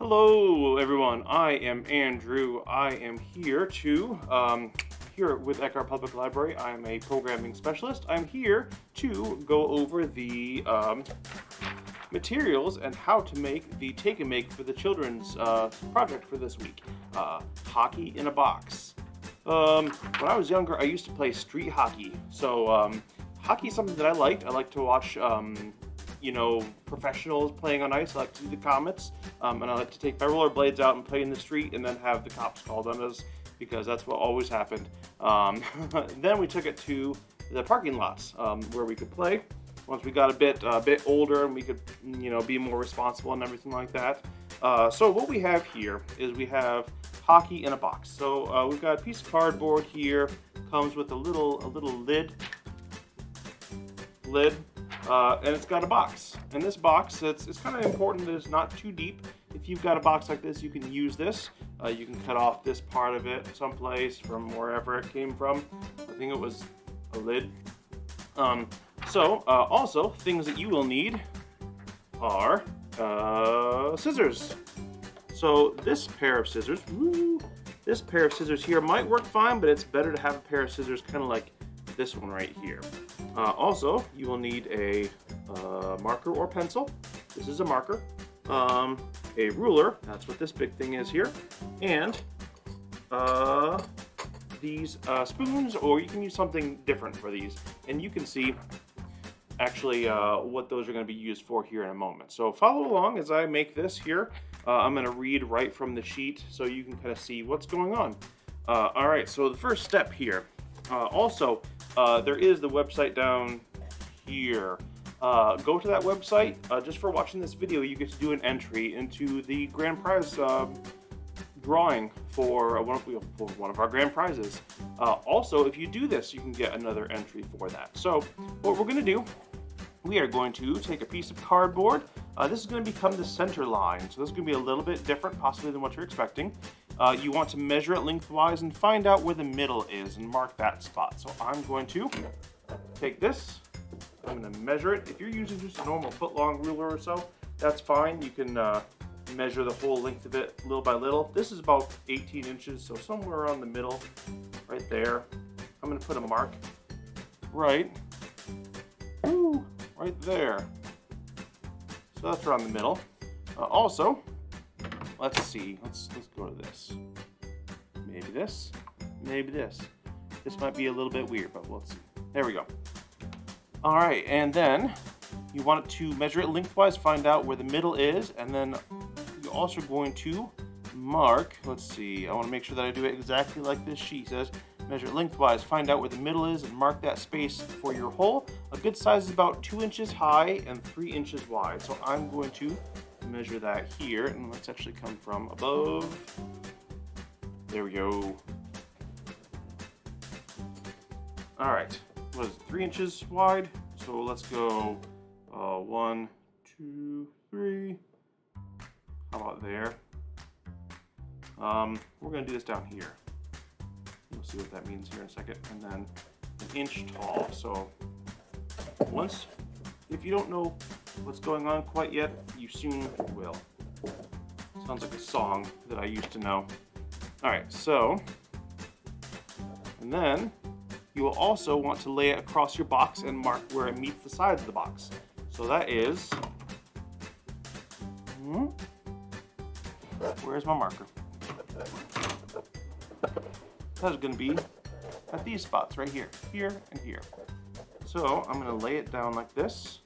Hello everyone, I am Andrew. I am here here with Eckhart Public Library. I'm a programming specialist. I'm here to go over the materials and how to make the take and make for the children's project for this week. Hockey in a box. When I was younger, I used to play street hockey. So hockey is something that I liked. I like to watch professionals playing on ice. I like to do the Comets, and I like to take my rollerblades out and play in the street and then have the cops called on us because that's what always happened. Then we took it to the parking lots where we could play. Once we got a bit older and we could, be more responsible and everything like that. So what we have here is we have hockey in a box. So we've got a piece of cardboard here. Comes with a little lid. And it's got a box. And this box, it's kind of important that it's not too deep. If you've got a box like this, you can use this. You can cut off this part of it someplace from wherever it came from. I think it was a lid. Also, things that you will need are scissors. So this pair of scissors, here might work fine, but it's better to have a pair of scissors kind of like this one right here. Also, you will need a marker or pencil. This is a marker. A ruler, that's what this big thing is here. And these spoons, or you can use something different for these. And you can see actually what those are going to be used for here in a moment. So follow along as I make this here. I'm going to read right from the sheet so you can kind of see what's going on. All right, so the first step here. There is the website down here. Go to that website. Just for watching this video, you get to do an entry into the grand prize drawing for one of our grand prizes. Also, if you do this, you can get another entry for that. So what we're going to do, we are going to take a piece of cardboard. This is going to become the center line. So this is going to be a little bit different possibly than what you're expecting. You want to measure it lengthwise and find out where the middle is and mark that spot. So I'm going to take this, I'm going to measure it. If you're using just a normal foot-long ruler or so, that's fine. You can measure the whole length of it little by little. This is about 18 inches, so somewhere around the middle, right there. I'm going to put a mark right there. So that's around the middle. Also, let's see, let's go to this. Maybe this, maybe this. This might be a little bit weird, but let's see. There we go. All right, and then you want to measure it lengthwise, find out where the middle is, and then you're also going to mark, let's see, I want to make sure that I do it exactly like this sheet says. Measure it lengthwise, find out where the middle is, and mark that space for your hole. A good size is about 2 inches high and 3 inches wide. So I'm going to measure that here, and let's actually come from above. There we go. All right, what is it, 3 inches wide? So let's go 1, 2, 3. How about there? We're gonna do this down here. We'll see what that means here in a second. And then 1 inch tall. So if you don't know what's going on quite yet, you soon will. Sounds like a song that I used to know. All right, so, and then you will also want to lay it across your box and mark where it meets the sides of the box. So that is, where's my marker? That is going to be at these spots right here, here and here. So I'm going to lay it down like this.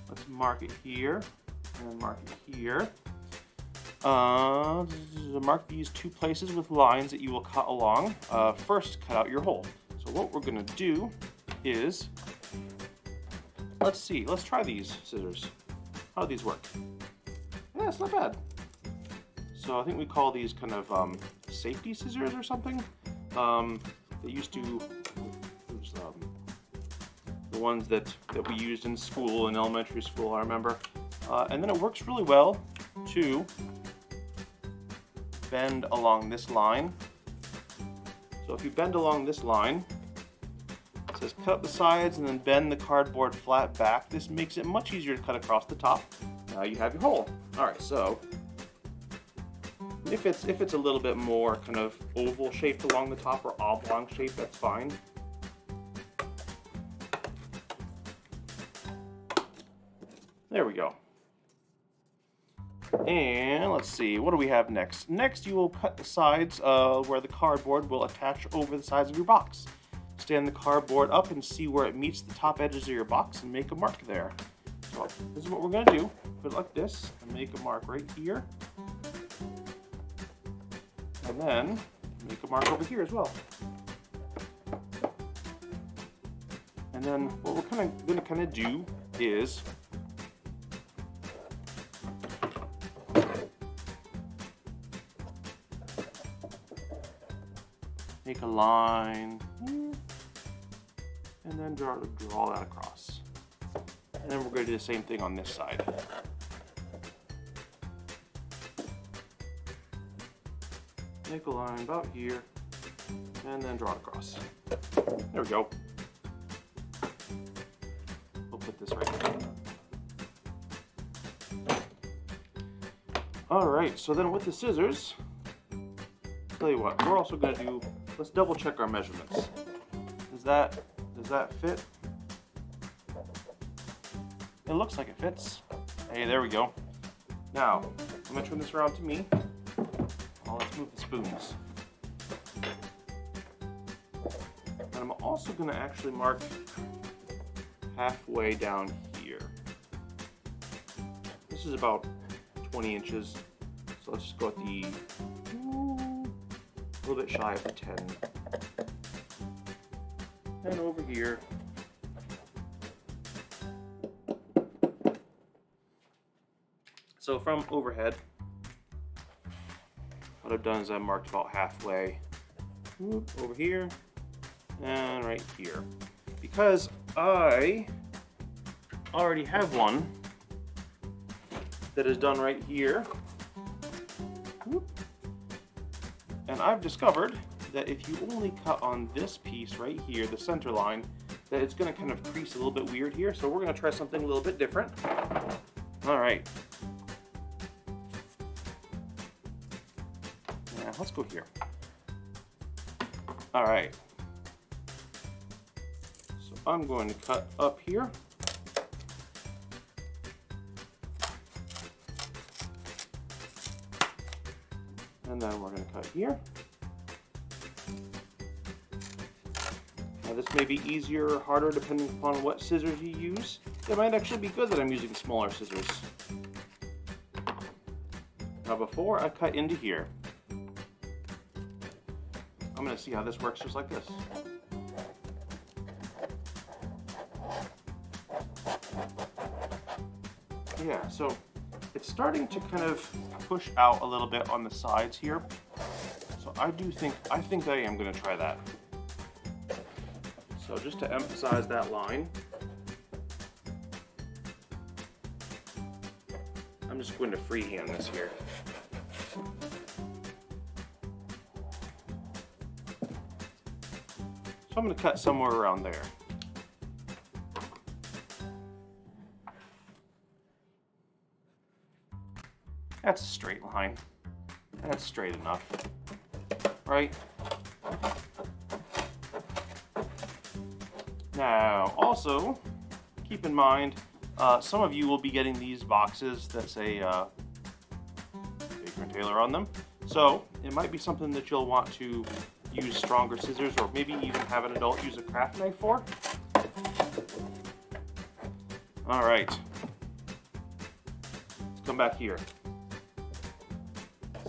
Let's mark it here and mark it here. Mark these 2 places with lines that you will cut along. First, cut out your hole. So what we're going to do is, let's try these scissors. How do these work? Yeah, it's not bad. So I think we call these kind of safety scissors or something. They used to, the ones that we used in school, in elementary school, I remember. And then it works really well to bend along this line. So if you bend along this line, it says cut up the sides and then bend the cardboard flat back. This makes it much easier to cut across the top. Now you have your hole. All right, so If it's a little bit more kind of oval shaped along the top or oblong shape, that's fine. There we go. And let's see, what do we have next? Next, you will cut the sides where the cardboard will attach over the sides of your box. Stand the cardboard up and see where it meets the top edges of your box and make a mark there. So this is what we're going to do. Put it like this and make a mark right here. And then make a mark over here as well. And then what we're going to do is make a line here, and then draw that across. And then we're going to do the same thing on this side. Make a line about here, and then draw it across. There we go. We'll put this right here. Alright, so then with the scissors, tell you what, we're also going to do, let's double check our measurements. Does that fit? It looks like it fits. Hey, there we go. Now, I'm going to turn this around to me. Oh, let's move the spoons. And I'm also going to actually mark halfway down here. This is about 20 inches. So let's just go at the a little bit shy of 10. And over here. So from overhead, what I've done is I've marked about halfway over here and right here. Because I already have one that is done right here. And I've discovered that if you only cut on this piece right here, the center line, that it's going to kind of crease a little bit weird here. So we're going to try something a little bit different. All right. Yeah, let's go here. All right. So I'm going to cut up here. And then we're going to cut here. Now this may be easier or harder depending upon what scissors you use. It might actually be good that I'm using smaller scissors. Now before I cut into here, I'm going to see how this works just like this. Yeah, so it's starting to kind of push out a little bit on the sides here. So I think I am going to try that. So just to emphasize that line, I'm just going to freehand this here. So I'm going to cut somewhere around there. That's a straight line. That's straight enough, right? Now, also, keep in mind, some of you will be getting these boxes that say Baker & Taylor on them. So, it might be something that you'll want to use stronger scissors or maybe even have an adult use a craft knife for. All right. Let's come back here.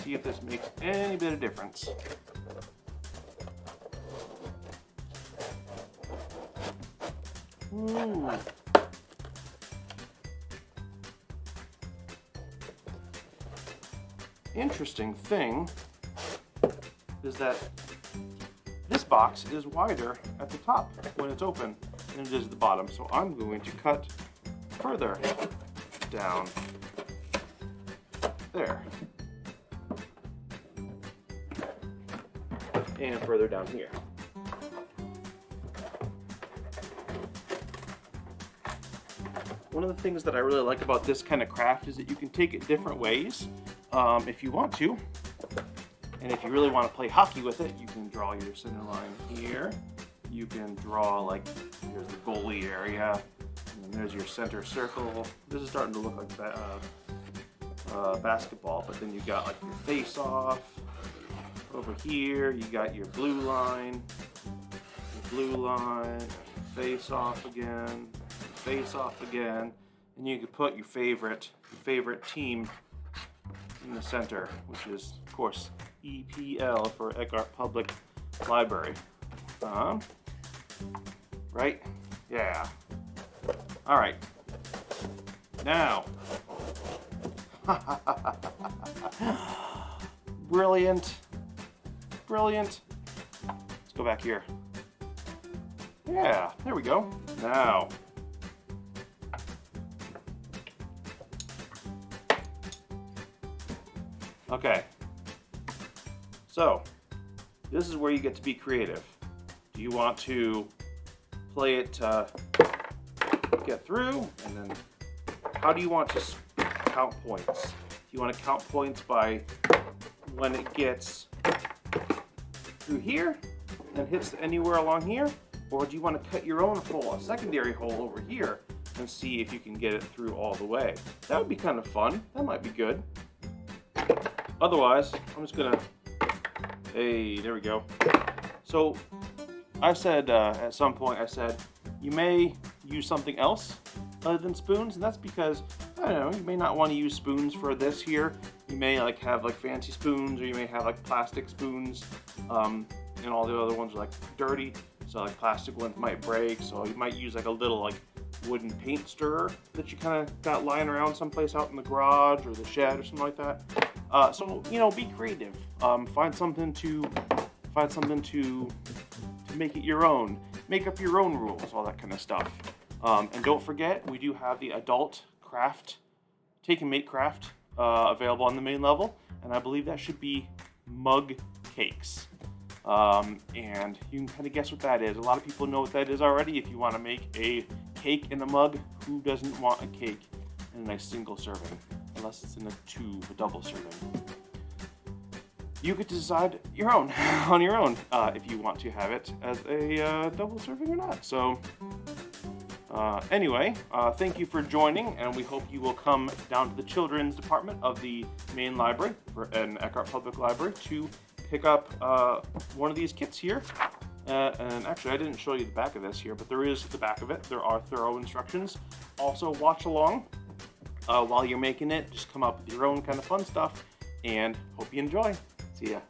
See if this makes any bit of difference. Ooh. Interesting thing is that this box is wider at the top when it's open than it is at the bottom. So I'm going to cut further down there. And further down here. One of the things that I really like about this kind of craft is that you can take it different ways if you want to. And if you really want to play hockey with it, you can draw your center line here. You can draw, like, here's the goalie area, and then there's your center circle. This is starting to look like basketball, but then you got like your face-off. Over here, you got your blue line, face-off again, and you can put your favorite team in the center, which is, of course, EPL for Eckhart Public Library. Right? Yeah. All right. Now. Brilliant. Brilliant. Let's go back here. Yeah, there we go. Now. Okay. So, this is where you get to be creative. Do you want to play it to get through? And then how do you want to count points? Do you want to count points by when it gets through here and hits anywhere along here? Or do you want to cut your own hole, a secondary hole over here, and see if you can get it through all the way? That would be kind of fun. That might be good. Otherwise, I'm just gonna, hey, there we go. So I said at some point, I said, you may use something else other than spoons, and that's because, I don't know, you may not want to use spoons for this here. You may like have like fancy spoons, or you may have like plastic spoons, and all the other ones are like dirty, so like plastic ones might break, so you might use like a little like wooden paint stirrer that you kind of got lying around someplace out in the garage or the shed or something like that. So, you know, be creative. Find something to make it your own. Make up your own rules, all that kind of stuff. And don't forget, we do have the adult craft, take and make craft, available on the main level, and I believe that should be mug cakes. And you can kind of guess what that is. A lot of people know what that is already. If you want to make a cake in a mug, who doesn't want a cake in a nice single serving? Unless it's in a double serving. You get to decide your own, on your own, if you want to have it as a double serving or not. So, anyway, thank you for joining, and we hope you will come down to the children's department of the main library, an Eckhart Public Library, to pick up one of these kits here. And actually, I didn't show you the back of this here, but there is the back of it. There are thorough instructions. Also, watch along while you're making it. Just come up with your own kind of fun stuff, and hope you enjoy. See ya.